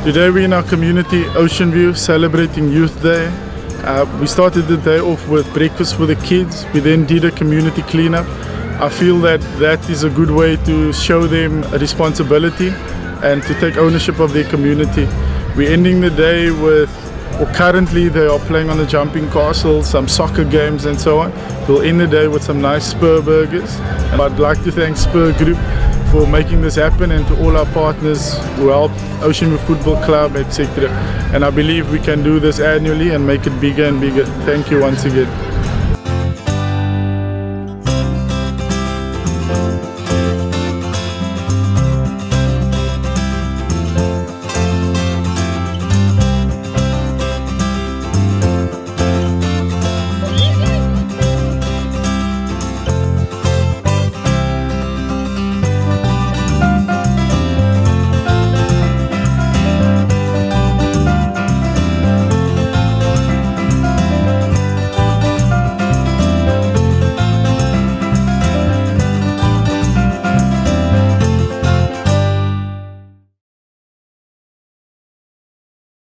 Today we're in our community, Ocean View, celebrating Youth Day. We started the day off with breakfast for the kids. We then did a community cleanup. I feel that that is a good way to show them a responsibility and to take ownership of their community. We're ending the day with, or currently they are playing on the jumping castle, some soccer games and so on. We'll end the day with some nice Spur burgers. And I'd like to thank Spur Group for making this happen, and to all our partners who help Ocean View Football Club, etc. And I believe we can do this annually and make it bigger and bigger. Thank you once again.